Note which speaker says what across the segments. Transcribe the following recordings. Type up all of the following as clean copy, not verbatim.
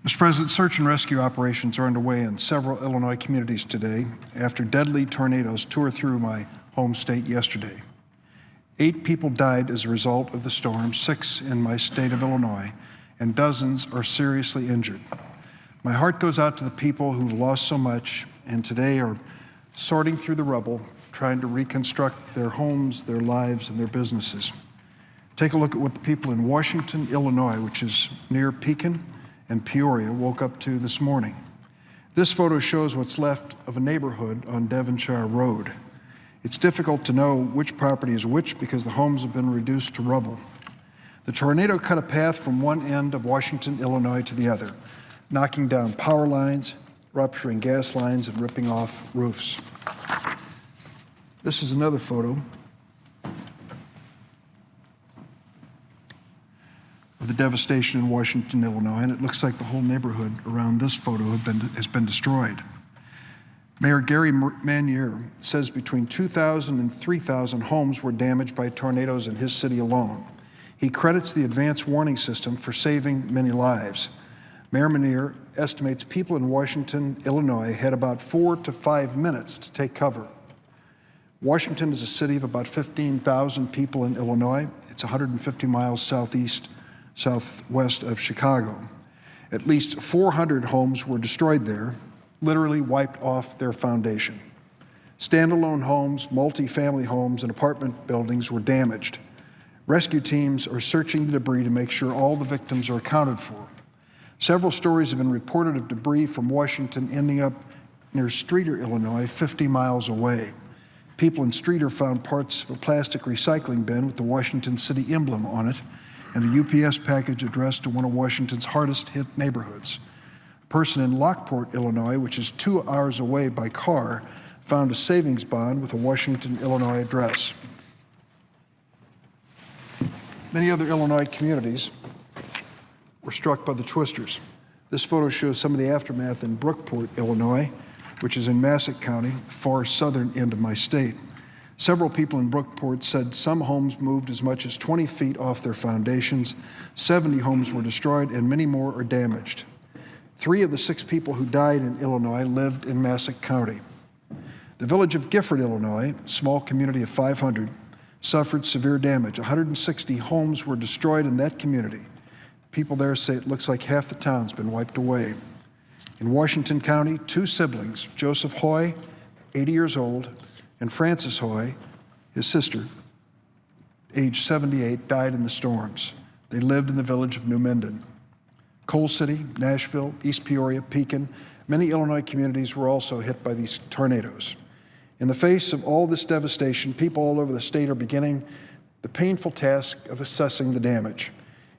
Speaker 1: Mr. President, search and rescue operations are underway in several Illinois communities today after deadly tornadoes tore through my home state yesterday. 8 people died as a result of the storm, 6 in my state of Illinois, and dozens are seriously injured. My heart goes out to the people who lost so much and today are sorting through the rubble, trying to reconstruct their homes, their lives, and their businesses. Take a look at what the people in Washington, Illinois, which is near Pekin and Peoria, woke up to this morning. This photo shows what's left of a neighborhood on Devonshire Road. It's difficult to know which property is which because the homes have been reduced to rubble. The tornado cut a path from one end of Washington, Illinois to the other, knocking down power lines, rupturing gas lines, and ripping off roofs. This is another photo of the devastation in Washington, Illinois, and it looks like the whole neighborhood around this photo has been destroyed. Mayor Gary Manier says between 2,000 and 3,000 homes were damaged by tornadoes in his city alone. He credits the advanced warning system for saving many lives. Mayor Manier estimates people in Washington, Illinois had about 4 to 5 minutes to take cover. Washington is a city of about 15,000 people in Illinois. It's 150 miles southwest of Chicago. At least 400 homes were destroyed there, literally wiped off their foundation. Standalone homes, multi-family homes, and apartment buildings were damaged. Rescue teams are searching the debris to make sure all the victims are accounted for. Several stories have been reported of debris from Washington ending up near Streator, Illinois, 50 miles away. People in Streator found parts of a plastic recycling bin with the Washington City emblem on it and a UPS package addressed to one of Washington's hardest hit neighborhoods. A person in Lockport, Illinois, which is 2 hours away by car, found a savings bond with a Washington, Illinois address. Many other Illinois communities were struck by the twisters. This photo shows some of the aftermath in Brookport, Illinois, which is in Massac County, far southern end of my state. Several people in Brookport said some homes moved as much as 20 feet off their foundations, 70 homes were destroyed, and many more are damaged. 3 of the 6 people who died in Illinois lived in Massac County. The village of Gifford, Illinois, a small community of 500, suffered severe damage. 160 homes were destroyed in that community. People there say it looks like half the town's been wiped away. In Washington County, 2 siblings, Joseph Hoy, 80 years old, and Frances Hoy, his sister, age 78, died in the storms. They lived in the village of New Minden. Coal City, Nashville, East Peoria, Pekin, many Illinois communities were also hit by these tornadoes. In the face of all this devastation, people all over the state are beginning the painful task of assessing the damage.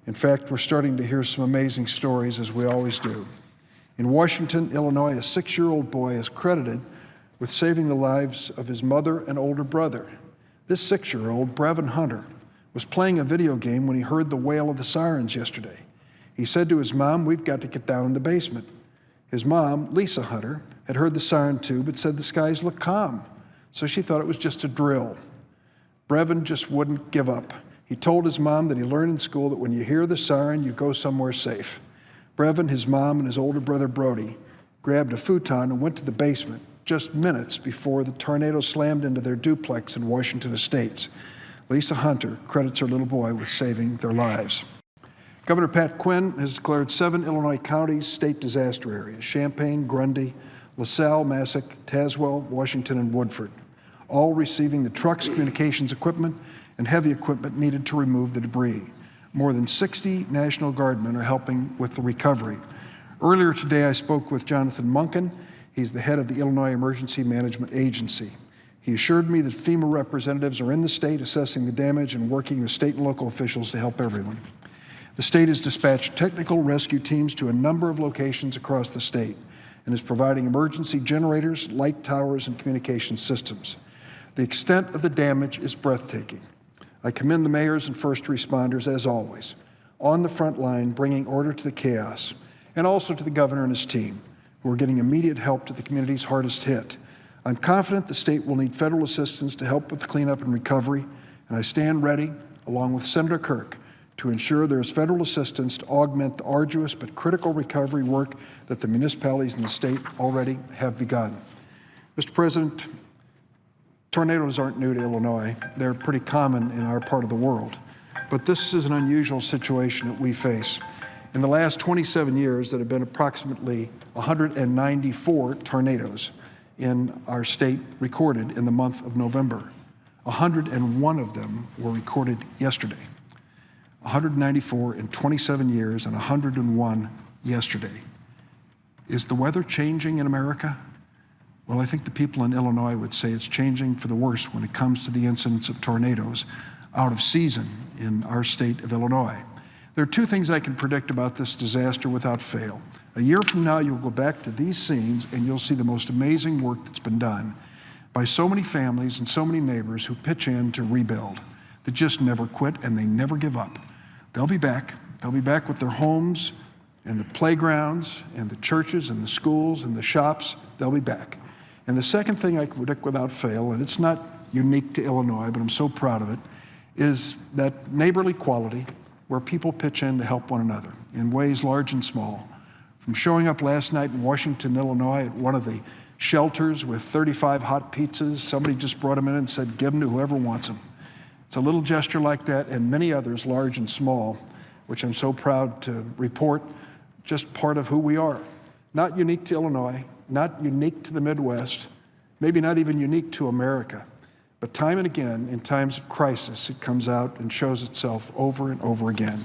Speaker 1: In fact, we're starting to hear some amazing stories, as we always do. In Washington, Illinois, a 6-year-old boy is credited with saving the lives of his mother and older brother. This 6-year-old, Brevin Hunter, was playing a video game when he heard the wail of the sirens yesterday. He said to his mom, "We've got to get down in the basement." His mom, Lisa Hunter, had heard the siren too, but said the skies looked calm, so she thought it was just a drill. Brevin just wouldn't give up. He told his mom that he learned in school that when you hear the siren, you go somewhere safe. Brevin, his mom, and his older brother Brody grabbed a futon and went to the basement just minutes before the tornado slammed into their duplex in Washington Estates. Lisa Hunter credits her little boy with saving their lives. Governor Pat Quinn has declared 7 Illinois counties state disaster areas: Champaign, Grundy, LaSalle, Massac, Tazewell, Washington, and Woodford, all receiving the trucks, communications equipment, and heavy equipment needed to remove the debris. More than 60 National Guardmen are helping with the recovery. Earlier today, I spoke with Jonathon Monken. He's the head of the Illinois Emergency Management Agency. He assured me that FEMA representatives are in the state assessing the damage and working with state and local officials to help everyone. The state has dispatched technical rescue teams to a number of locations across the state and is providing emergency generators, light towers, and communication systems. The extent of the damage is breathtaking. I commend the mayors and first responders, as always, on the front line bringing order to the chaos, and also to the governor and his team, who are getting immediate help to the communities hardest hit. I'm confident the state will need federal assistance to help with the cleanup and recovery, and I stand ready, along with Senator Kirk, to ensure there is federal assistance to augment the arduous but critical recovery work that the municipalities in the state already have begun. Mr. President, tornadoes aren't new to Illinois. They're pretty common in our part of the world. But this is an unusual situation that we face. In the last 27 years, there have been approximately 194 tornadoes in our state recorded in the month of November. 101 of them were recorded yesterday. 194 in 27 years and 101 yesterday. Is the weather changing in America? Well, I think the people in Illinois would say it's changing for the worse when it comes to the incidence of tornadoes out of season in our state of Illinois. There are two things I can predict about this disaster without fail. A year from now, you'll go back to these scenes and you'll see the most amazing work that's been done by so many families and so many neighbors who pitch in to rebuild, that just never quit and they never give up. They'll be back. They'll be back with their homes and the playgrounds and the churches and the schools and the shops. They'll be back. And the second thing I can predict without fail, and it's not unique to Illinois, but I'm so proud of it, is that neighborly quality where people pitch in to help one another in ways large and small. From showing up last night in Washington, Illinois at one of the shelters with 35 hot pizzas, somebody just brought them in and said, give them to whoever wants them. It's a little gesture like that and many others, large and small, which I'm so proud to report, just part of who we are. Not unique to Illinois, not unique to the Midwest, maybe not even unique to America. But time and again, in times of crisis, it comes out and shows itself over and over again.